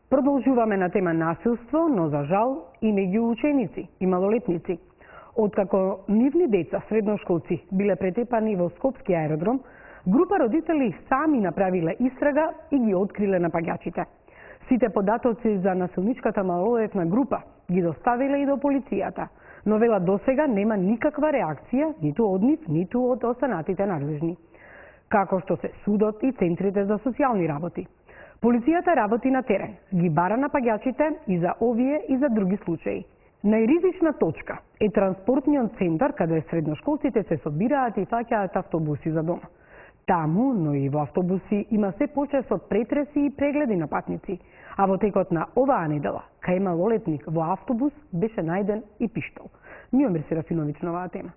Продолжуваме на тема насилство, но за жал и меѓу ученици и малолетници. Откако нивни деца, средношколци, биле претепани во Скопски аеродром, група родители сами направиле истрага и ги откриле напаѓачите. Сите податоци за насилничката малолетна група ги доставиле и до полицијата, но велат досега нема никаква реакција ниту од нив, ниту од останатите надлежни. Како што се судот и центрите за социјални работи. Полицијата работи на терен, ги бара напаѓачите и за овие и за други случаи. Најризична точка е транспортниот центар каде средношколците се собираат и фаќаат автобуси за дома. Таму, но и во автобуси, има се почесто претреси и прегледи на патници, а во текот на оваа недела, кај малолетник во автобус беше најден и пиштол. Миомир Серафиновиќ на оваа тема.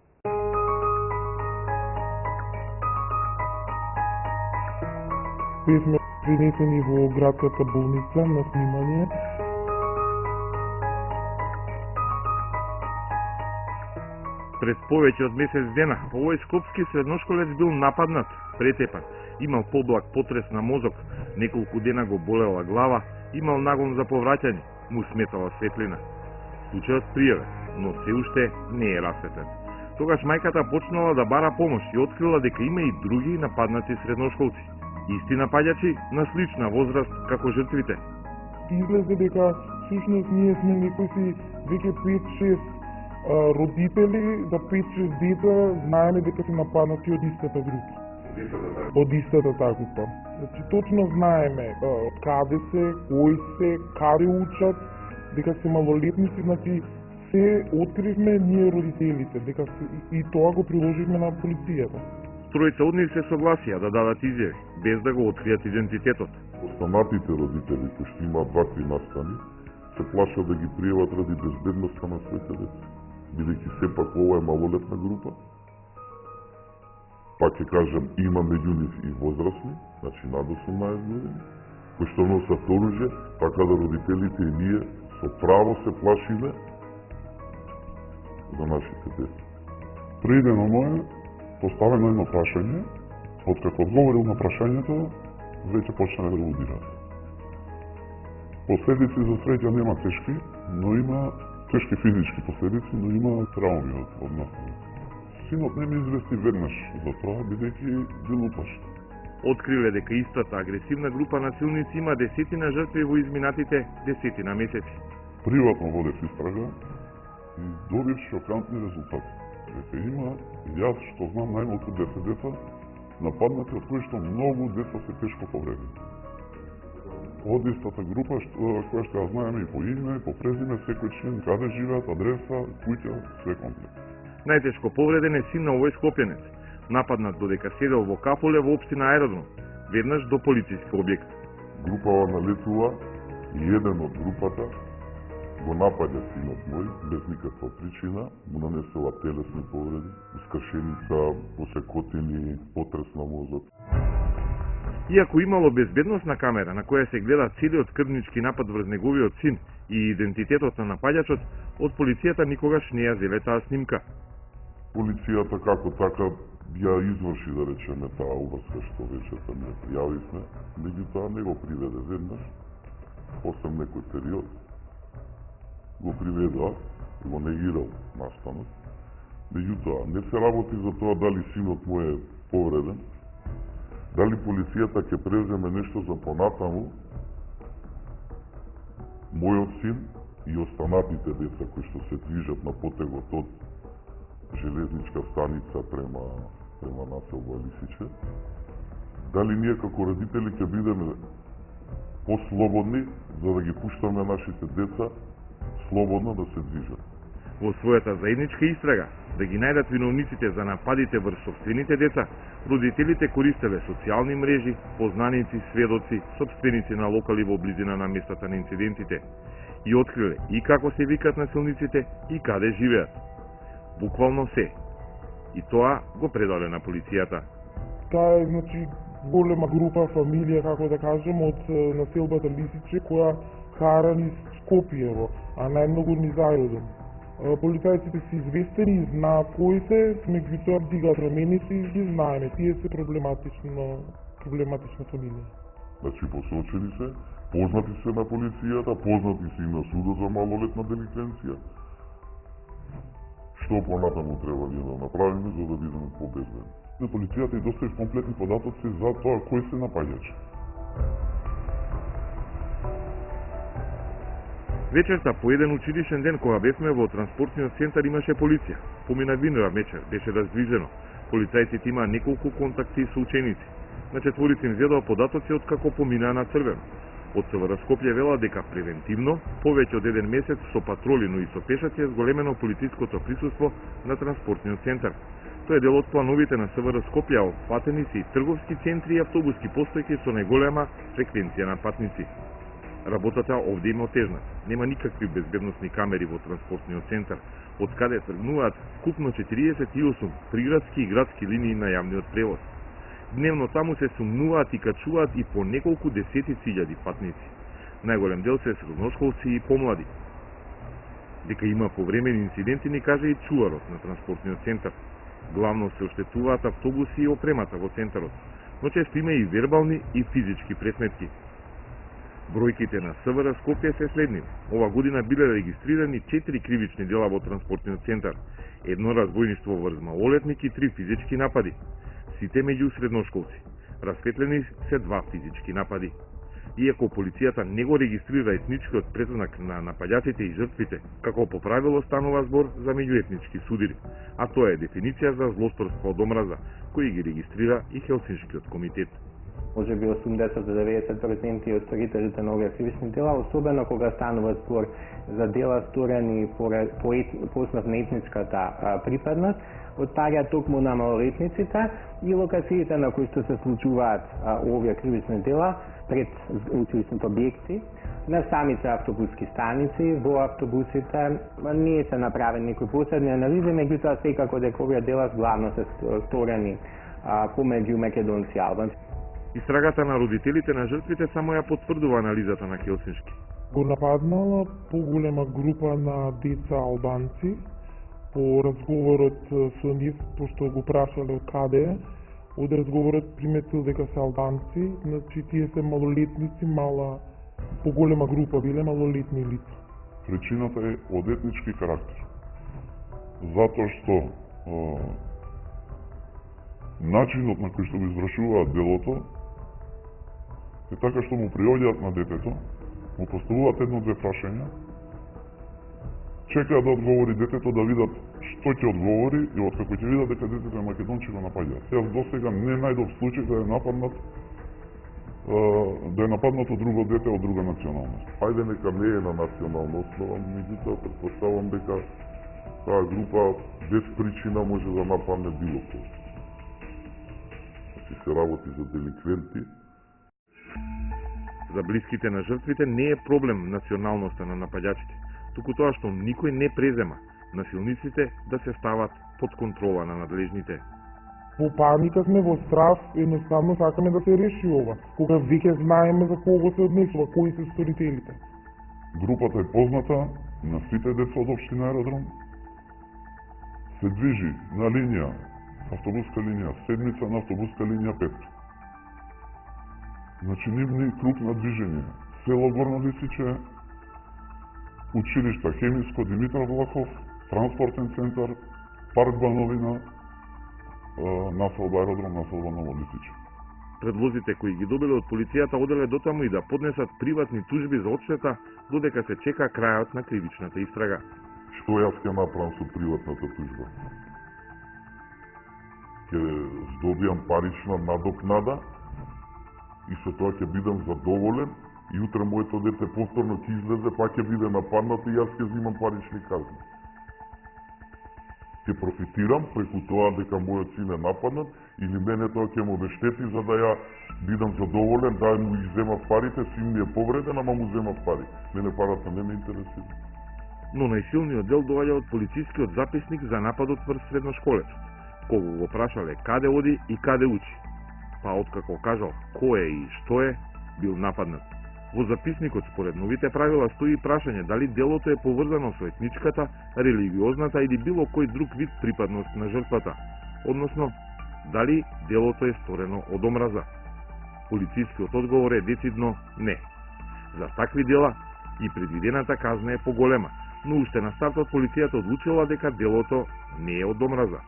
Бевме пренесени во градската болница на снимање. Пред повеќе од месец дена, овој скопски средношколец бил нападнат, претепан, имал поблак потрес на мозок, неколку дена го болела глава, имал нагон за повраќање, му сметала светлина. Случајот пријавен, но се уште не е расветен. Тогаш мајката почнала да бара помош и открила дека има и други нападнати средношколци. Исти напаѓачи на слична возраст како жртвите. Излезе дека всушност ние сме некои веќе 5-6 родители за 5-6 деца, знаеме дека се нападнати од истата група. Од истата таа група. Значи точно знаеме од каде се, кои се, каде учат, дека се малолетници, значи се откривме ние родителите, дека и тоа го приложивме на полицијата. Тројца од нив се согласија да дадат изјави, без да го откријат идентитетот. Останатите родители, кои што имаат вакви настани, се плашат да ги пријават ради безбедноста на своите деца. Бидејќи сепак ова е малолетна група, пак ќе кажам, има меѓу нив и возрастни, значи над 18 години, кои што носат оружје, така да родителите и ние со право се плашиме за нашите деца. Преди на моје поставено едно прашање, откако одговорил на прашањето, веќе почна да лудира. Последици за среќа нема тешки, но има тешки физички последици, но има трауми од настанот. Синот не ми извести веднаш за тоа, бидејќи бил упашен. Откриле дека истата агресивна група насилници има десетина жртви во изминатите десетина месеци. Приватно водев истрага и добив шокантни резултати. Дека има, и јас што знам, најмалку 10 деца нападнати, од кои што многу деца се тешко повредени. Од истата група, која што ја знаеме и по име, по презиме, секој член, каде живеат, адреса, куќа, све комплет. Најтешко повреден е син на овој скопјанец, нападнат додека седел во кафуле во општина Аеродром, веднаш до полициски објект. Групава налетува и еден од групата го напаѓа синот мој, без никаква причина, му нанесува телесни повреди, искршеница, посекотини, потрес на мозок. Иако имало безбедносна камера на која се гледа целиот крвнички напад врз неговиот син и идентитетот на напаѓачот, од полицијата никогаш не ја зеле таа снимка. Полицијата како така ја изврши, да речеме, таа обврска што вечерта не пријавивме, меѓутоа не го приведе веднаш, после некој период го приведоа и го негирал настанот. Меѓутоа, не се работи за тоа дали синот му е повреден, дали полицијата ќе преземе нешто за понатаму, мојот син и останатите деца кои што се движат на потегот од железничка станица према населба Лисиче, дали ние како родители ќе бидеме послободни за да ги пуштаме нашите деца слободно да се движат. Во својата заедничка истрага да ги најдат виновниците за нападите врз сопствените деца, родителите користеле социјални мрежи, познаници, сведоци, сопственици на локали во близина на местата на инцидентите и откриле и како се викат насилниците и каде живеат. Буквално се. И тоа го предале на полицијата. Таа е, значи, голема група, фамилија, како да кажем, од населбата Лисиче, која кара низ Скопјево, а најмногу низ Аеродром. Полицајците се известени и знаат кои се, меѓутоа дигаат раменици и ги знаеме. Тие се проблематична фамилија. Значи посочени се Познати се на полицијата, познати се и на судот за малолетна деликвенција. Што понатаму треба ние да направиме за да бидеме победени? На полицијата и достави комплетни податоци за тоа кои се напаѓачи. Вечерта по еден училишен ден кога бевме во транспортниот центар имаше полиција. Помина винера вечер, беше раздвижено. Полицајците имаа неколку контакти со ученици. На четворица им зедоа податоци од како поминаа на црвено. Од СВР Скопје вела дека превентивно, повеќе од еден месец со патроли, но и со пешаци е зголемено полициското присуство на транспортниот центар. Тоа е дел од плановите на СВР Скопје, а опфатени се и трговски центри и автобуски постојки со најголема фреквенција на патници. Работата овде има отежна. Нема никакви безбедносни камери во транспортниот центар, од каде тргнуваат купно 48 приградски и градски линии на јавниот превоз. Дневно таму се сумнуваат и качуваат и по неколку десетици илјади патници. Најголем дел се средношколци и помлади. Дека има повремени инциденти ни каже и чуварот на транспортниот центар. Главно се оштетуваат автобуси и опремата во центарот, но често има и вербални и физички пресметки. Бројките на СВР Скопје се следни. Ова година биле регистрирани 4 кривични дела во транспортниот центар, едно разбојништво врз малолетник и 3 физички напади. Сите меѓу средношколци. Расветлени се 2 физички напади. Иако полицијата не го регистрира етничкиот предзнак на напаѓачите и жртвите, како по правило станува збор за меѓуетнички судири, а тоа е дефиниција за злосторство од омраза, кој ги регистрира и Хелсиншкиот комитет. Може би 80 до 90% од сторителите на овие кривични дела, особено кога станува збор за дела сторени по основ на етничката припадност, отпаѓаат токму на малолетниците и локациите на кои што се случуваат овие кривични дела пред училишните објекти, на самите автобуски станици, во автобусите не се направени некои посебни анализи, меѓутоа секако дека овие дела главно се сторени помеѓу македонци и албанци. Истрагата на родителите на жртвите само ја потврдува анализата на Хелсиншки. Го нападнала поголема група на деца албанци. По разговорот со нив, пошто го прашале од каде е, од разговорот приметил дека се албанци, значи тие се малолетници, мала поголема група биле малолетни лица. Причината е од етнички карактер. Затоа што начинот на кој што го извршуваат делото е така што му приоѓаат на детето, му поставуваат едно-две прашања, чекаат да одговори детето, да видат што ќе одговори и откако ќе видат дека детето е македонче го напаѓаат. Јас досега не најдов случај да е нападнато друго дете од друга националност. Хајде нека не е на национална основа, меѓутоа претпоставам дека таа група без причина може да нападне било кој. Значи се работи за деликвенти. За блиските на жртвите не е проблем националноста на напаѓачите, туку тоа што никој не презема насилниците да се стават под контрола на надлежните. Во паника сме, во страв, едноставно сакаме да се реши ова. Кога веќе знаеме за кого се однесува, кои се сторителите. Групата е позната на сите деца од општина Аеродром. Се движи на линија, автобуска линија, седмица на автобуска линија 5. Значи нивни круг на движење. Село Горно Лисиче, училишта Хемиско, Димитар Влахов, транспортен центар, парк Бановина, населба Аеродром, населба Ново Лисиче. Предлозите кои ги добиле од полицијата оделе дотаму и да поднесат приватни тужби за одштета додека се чека крајот на кривичната истрага. Што јас ќе направам со приватната тужба? Ќе здобијам парична надокнада и со тоа ќе бидам задоволен и утре моето дете повторно ќе излезе, па ќе биде нападнато и јас ќе взимам парични казни. Ќе профитирам преку тоа дека мојот син е нападнат или мене тоа ќе му обештети за да ја бидам задоволен, да му ги земат парите, син ми е повреден, ама му земат пари. Мене парата не ме интересира. Но најсилниот дел доаѓа од полицискиот записник за нападот врз средношколецот, кога го прашале каде оди и каде учи. Па откако кажал кој е и што е, бил нападнат. Во записникот според новите правила стои прашање дали делото е поврзано со етничката, религиозната или било кој друг вид припадност на жртвата, односно дали делото е сторено од омраза. Полицискиот одговор е децидно не. За такви дела и предвидената казна е поголема, но уште на стартот полицијата одлучила дека делото не е од омраза.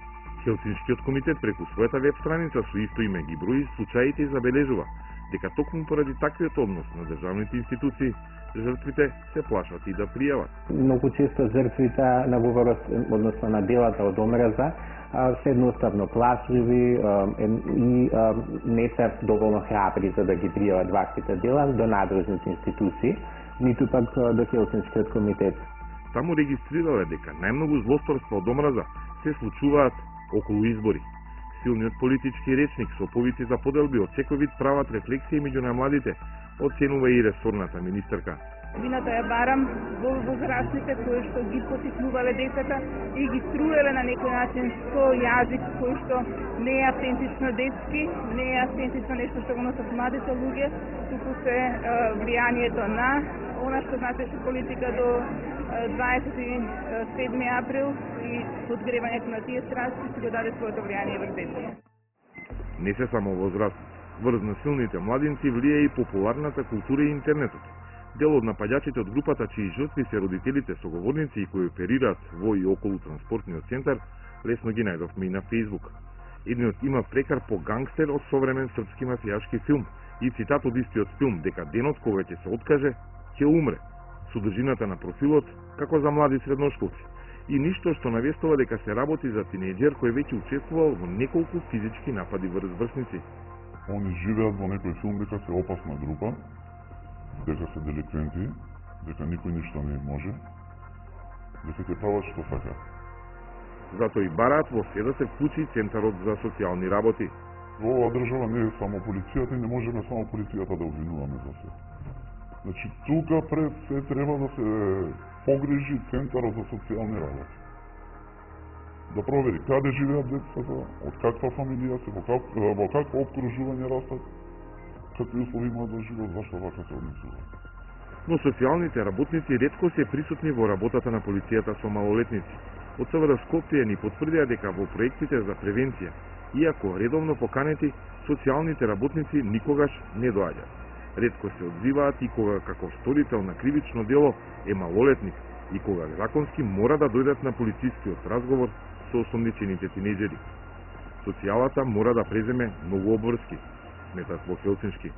Хелсиншкиот комитет преку својата веб страница со исто име ги брои случаите и забележува дека токму поради таквиот однос на државните институции, жртвите се плашат и да пријават. Многу често жртвите на говорот, односно на делата од омраза, се едноставно плашливи и не се доволно храбри за да ги пријават ваквите дела до надлежните институции, ниту пак до Хелсиншкиот комитет. Таму регистрирале дека најмногу злосторства од омраза се случуваат околу избори. Силниот политички речник со повици за поделби од секој вид прават рефлексија меѓу најмладите, оценува и ресорната министерка. Вината ја барам во возрастните кои што ги потикнувале децата и ги струеле на некој начин со јазик кој што не е автентично детски, не е автентично нешто што го носат младите луѓе, туку се влијанието на она што значеше политика до 27 април и подгревањето на тие страсти си го даде своето влијание врз децата. Не се само возраст, врз насилните младинци влие и популарната култура и интернетот. Дел од напаѓачите од групата чии жртви се родителите соговорници и кои оперираат во и околу транспортниот центар, лесно ги најдовме и на Facebook. Едниот има прекар по гангстер од современ српски мафијашки филм и цитат од истиот филм дека денот кога ќе се откаже, ќе умре. Содржината на профилот како за млади средношколци и ништо што навестува дека се работи за тинејџер кој веќе учествувал во неколку физички напади врз врсници. Они живеат во некој филм дека се опасна група, дека се деликвенти, дека никој ништо не може, дека ќе прават што сакаат. Затоа и бараат во се да се вклучи Центарот за социјални работи. Во оваа држава не е само полицијата и не можеме само полицијата да обвинуваме за се. Значи, тука пред се треба да се погрижи Центарот за социјални работи. Да провери каде живеат децата, од каква фамилија се, во какво обкружување растат, какви услови имаат за живот, зашто вака се однесуваат. Но социјалните работници ретко се присутни во работата на полицијата со малолетници. Од СВР Скопје ни потврдија дека во проектите за превенција, иако редовно поканети, социјалните работници никогаш не доаѓаат. Ретко се одзиваат и кога како сторител на кривично дело е малолетник и кога законски мора да дојдат на полицискиот разговор со осомничените тинејџери. Социјалата мора да преземе многу обврски, сметат во Хелсиншки.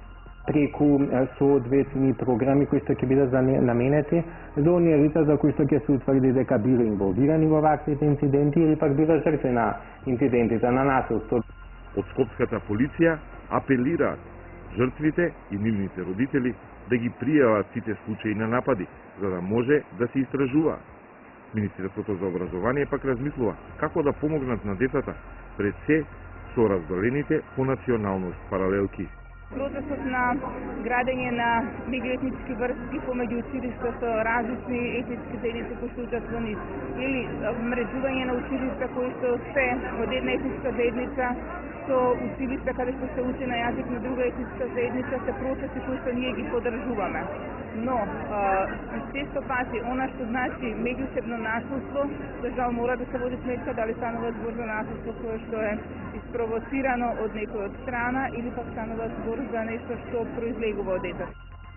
Преку соодветни програми кои што ќе бидат наменети за оние лица за кои што ќе се утврди дека биле инволвирани во ваквите инциденти или пак биле жртви на инцидентите на насилство. Од скопската полиција апелираат жртвите и нивните родители да ги пријават сите случаи на напади, за да може да се истражуваат. Министерството за образование пак размислува како да помогнат на децата, пред се со разделените по националност паралелки. Процесот на градење на меѓуетнички врски помеѓу училишта со различни етнички заедници кои што учат во нив, или мрежување на училишта кои што се од една етничка заедница со училишта каде што се учи на јазик на друга етничка заедница, се процеси кои што ние ги поддржуваме. Но, често пати, она што значи меѓусебно насилство, за жал мора да се води сметка дали станува збор за насилство кое што е испровоцирано од некој од страна или пак станува збор за нешто што произлегува од детето.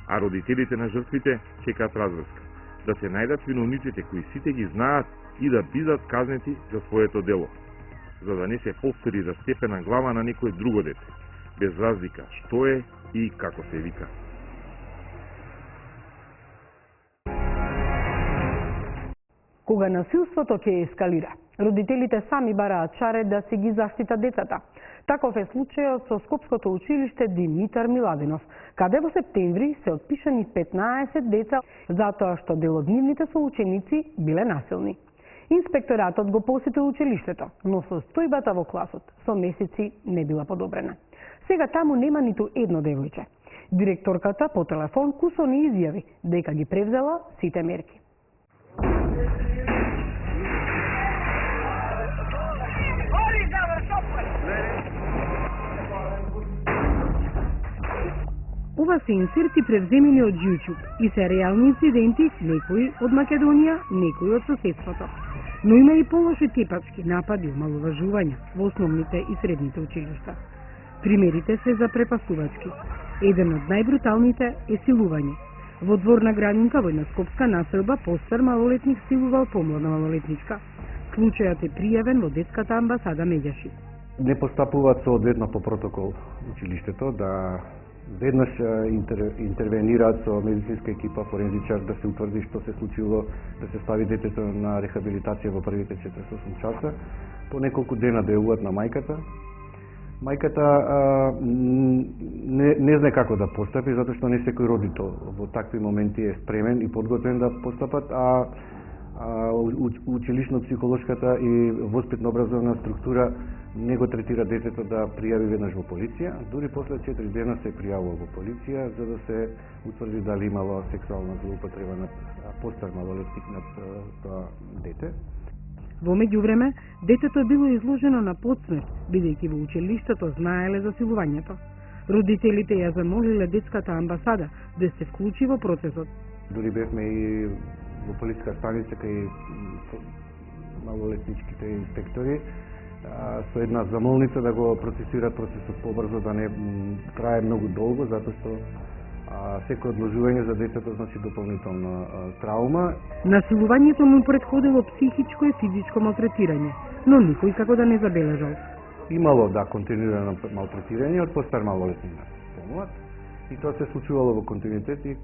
А родителите на жртвите чекаат разврска, да се најдат виновниците кои сите ги знаат и да бидат казнети за своето дело, за да не се повтори застепена глава на некој друго дете, без разлика што е и како се вика. Кога насилството ќе ескалира, родителите сами бараат шаре да се ги заштитат децата. Таков е случајот со Скопското училиште Димитар Миладинов, каде во септември се отпишани 15 деца затоа што дел од нивните соученици биле насилни. Инспекторатот го посетил училиштето, но состојбата во класот со месеци не била подобрена. Сега таму нема ниту едно девојче. Директорката по телефон кусо ни изјави дека ги превзела сите мерки. Ова се инсерти превземени од YouTube и се реални инциденти, некои од Македонија, некои од соседството. Но има и полоши тепачки, напади, омаловажувања во основните и средните училишта. Примерите се запрепастувачки. Еден од најбруталните е силување. Во двор на градинка во една скопска населба постар малолетник силувал помладна малолетничка. Случајот е пријавен во детската амбасада Меѓаши. Не постапуваат соодветно по протокол училиштето да веднаш интервенираат со медицинска екипа, форензичар да се утврди што се случило, да се стави детето на рехабилитација во првите 48 часа. По неколку дена дојавуваат на мајката. Мајката не знае како да постапи, затоа што не секој родител во такви моменти е спремен и подготвен да постапат, а училишно-психолошката и воспитно-образовна структура не го третира детето да пријави веднаш во полиција. Дури после 4 дена се пријавува во полиција за да се утврди дали имало сексуална злоупотреба на постар малолетник над тоа дете. Во меѓувреме, детето било изложено на подсмех, бидејќи во училиштето знаеле за силувањето. Родителите ја замолиле детската амбасада да се вклучи во процесот. Дури бевме и во полиска станица кај малолетничките инспектори со една замолница да го процесираат процесот побрзо, да не трае многу долго, затоа што секој одложување за детето значи дополнителна траума. Насилувањето му претходило психичко и физичко малтретирање, но никој како да не забележал. Имало континуирано малтретирање од постар малолетник помлад и тоа се случувало во континуитет и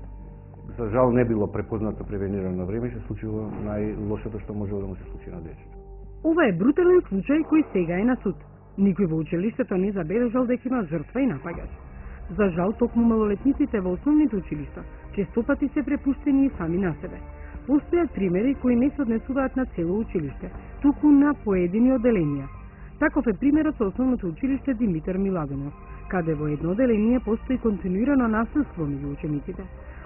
за жал не било препознато, превенирано на време, се случило најлошото што можело да му се случи на детето. Ова е брутален случај кој сега е на суд. Никој во училиштето не забележал дека има жртва и напагач. За жал, токму малолетниците во основните училишта честопати се препуштени и сами на себе. Постојат примери кои не се однесуваат на цело училиште, туку на поедини оделенија. Таков е примерот со основното училиште Димитар Миладонов, каде во едно оделение постои континуирано насилство меѓу учениците.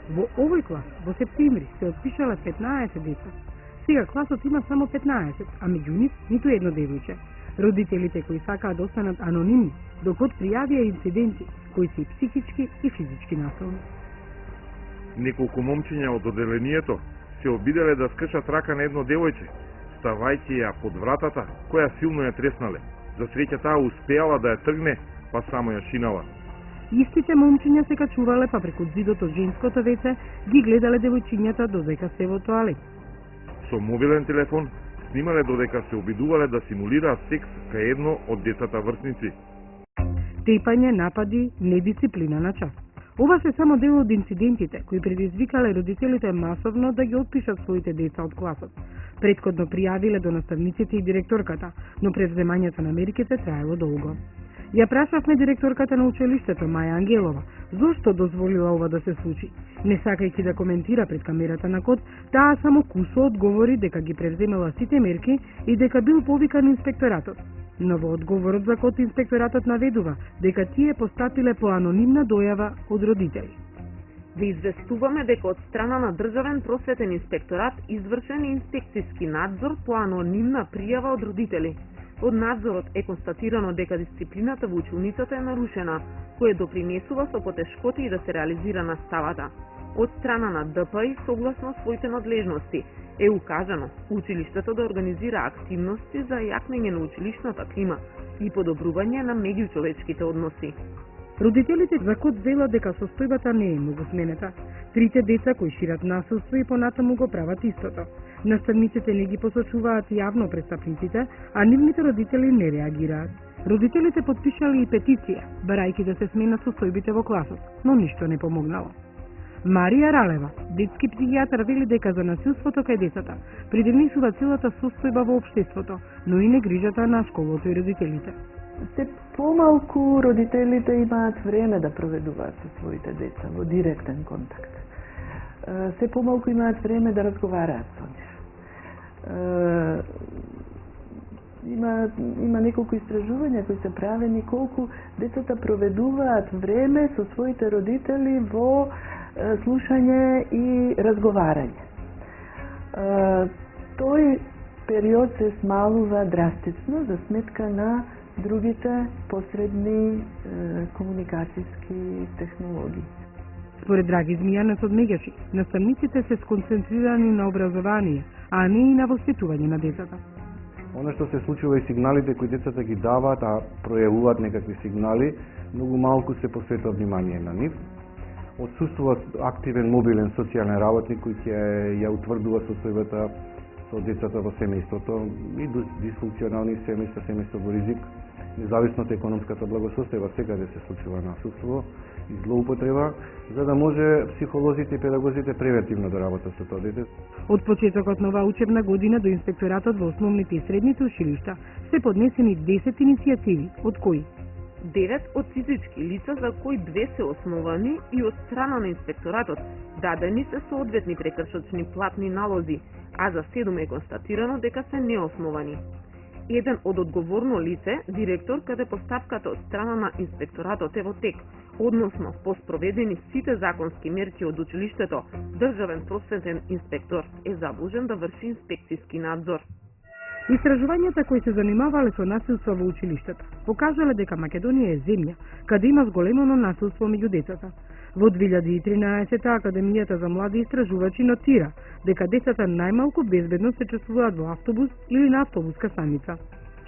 Во овој клас во септември се отпишале 15 деца. Сега класот има само 15, а меѓу нив ниту едно девојче. Родителите кои сакаат да останат анонимни, докот пријавија инциденти кои се и психички и физички насилни. Неколку момчиња од оделението се обиделе да скршат рака на едно девојче, ставајќи ја под вратата, која силно ја треснале. За среќа таа успеала да ја тргне, па само ја шинала. Истите момчиња се качувале, па преку зидот од женското веце ги гледале девојчињата додека се во тоалет. Со мобилен телефон снимале додека се обидувале да симулираат секс кај едно од децата врсници. Тепање, напади, недисциплина на час. Ова се само дел од инцидентите кои предизвикале родителите масовно да ги отпишат своите деца од класот. Претходно пријавиле до наставниците и директорката, но превземањето на мерките траело долго. Ја прашавме директорката на училиштето Маја Ангелова зошто дозволила ова да се случи. Не сакајќи да коментира пред камерата на Код, таа само кусо одговори дека ги превземала сите мерки и дека бил повикан инспекторатот. Но во одговорот за Код инспекторатот наведува дека тие постапиле по анонимна дојава од родители. Ви известуваме дека од страна на Државен просветен инспекторат извршен инспекцијски надзор по анонимна пријава од родители. Од надзорот е констатирано дека дисциплината во училницата е нарушена, кое допринесува со потешкоти да се реализира наставата. Од страна на ДПИ, согласно своите надлежности, е укажано училиштето да организира активности за јакнење на училишната клима и подобрување на меѓучовечките односи. Родителите за Код велат дека состојбата не е многу сменета. Трите деца кои шират насилство и понатаму го прават истото. Наставниците не ги посочуваат јавно престапниците, а нивните родители не реагираат. Родителите подпишале и петиција, барајќи да се сменат состојбите во класот, но ништо не помогнало. Марија Ралева, детски психијатар, вели дека за насилството кај децата придонесува целата состојба во општеството, но и негрижата на школото и родителите. Се помалку родителите имаат време да проведуваат со своите деца во директен контакт. Се помалку имаат време да разговараат со нив. Има неколку истражувања кои се правени колку децата проведуваат време со своите родители во слушање и разговарање. Тој период се смалува драстично за сметка на другите посредни комуникацијски технологии. Според Драги Змијанец од Меѓаши, наставниците се сконцентрирани на образование, а не и на воспитување на децата. Оно што се случува и сигналите кои децата ги даваат, а пројавуваат некакви сигнали, многу малку се посветува внимание на нив. Отсуствува активен мобилен социјален работник кој ќе ја утврдува состојбата со децата во семејството и дисфункционални семејства, семејства во ризик, независно од економската благосостојба, секаде се случува насилство и злоупотреба, за да може психолозите и педагозите превентивно да работат со тоа дете. Од почетокот на оваа учебна година до инспекторатот во основните и средните училишта се поднесени 10 иницијативи, од кои 9 од физички лица за кои 2 се основани и од страна на инспекторатот дадени се соодветни прекршочни платни налози, а за 7 е констатирано дека се неосновани. Еден од одговорно лице, директор, каде постапката од страна на инспекторатот е во тек, односно по спроведени сите законски мерки од училиштето, државен просветен инспектор е задолжен да врши инспекцијски надзор. Истражувањата кои се занимавале со насилство во училиштата покажале дека Македонија е земја каде има зголемено насилство меѓу децата. Во 2013 Академијата за млади истражувачи нотира дека децата најмалку безбедно се чувствуваат во автобус или на автобуска станица.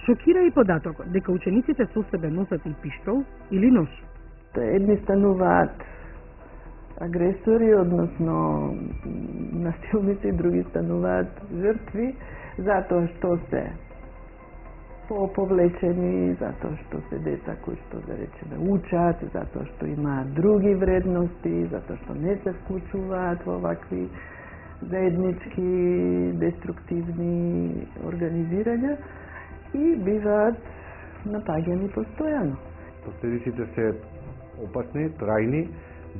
Шокира и податокот дека учениците со себе носат и пиштол или нож. Едни стануваат агресори, односно насилници, други стануваат жртви, затоа што се повлечени, затоа што се деца кои што, да речеме, учат, затоа што имаат други вредности, затоа што не се вклучуваат во вакви заеднички, деструктивни организирања и биваат напаѓани постојано. Последиците се опасни, трајни,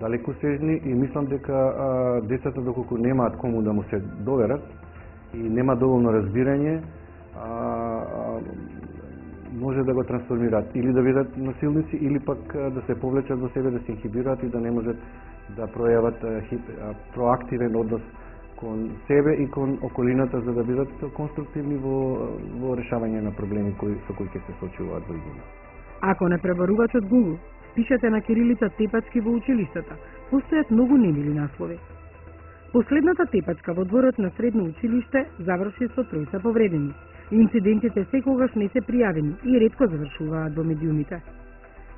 далекосежни и мислам дека децата доколку немаат кому да му се доверат и нема доволно разбирање, може да го трансформираат или да бидат насилници или пак да се повлечат во себе, да се инхибираат и да не можат да пројават проактивен однос кон себе и кон околината за да бидат конструктивни во решавање на проблеми со кои ќе се соочуваат во иднина. Ако на пребарувачот Google пишете на кирилица тепачки во училиштата, постојат многу немили наслови. Последната тепачка во дворот на средно училиште заврши со 3 повредени. Инцидентите секогаш не се пријавени и ретко завршуваат во медиумите.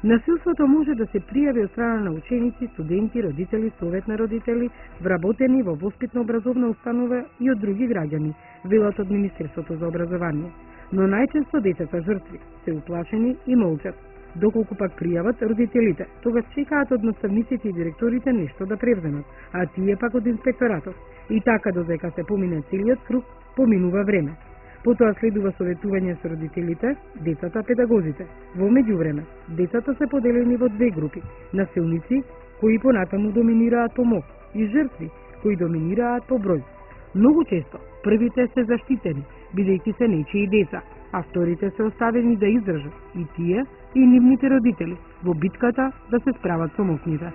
Насилството може да се пријави од страна на ученици, студенти, родители, совет на родители, вработени во воспитно-образовна установа и од други граѓани, велат од Министерството за образование. Но најчесто децата жртви се уплашени и молчат. Доколку пак пријават родителите, тогаш чекаат од наставниците и директорите нешто да превземат, а тие пак од инспекторатот. И така додека се помине целиот круг, поминува време. Потоа следува советување со родителите, децата, педагозите. Во меѓувреме, децата се поделени во 2 групи: насилници, кои понатаму доминираат по мок, и жртви, кои доминираат по број. Многу често, првите се заштитени, бидејќи се нечии деца, а вторите се оставени да издржат и тие и нивните родители во битката да се справат со мокните.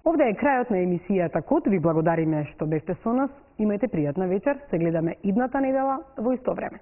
Овде е крајот на емисијата Код. Ви благодариме што бевте со нас. Имајте пријатна вечер. Се гледаме идната недела во исто време.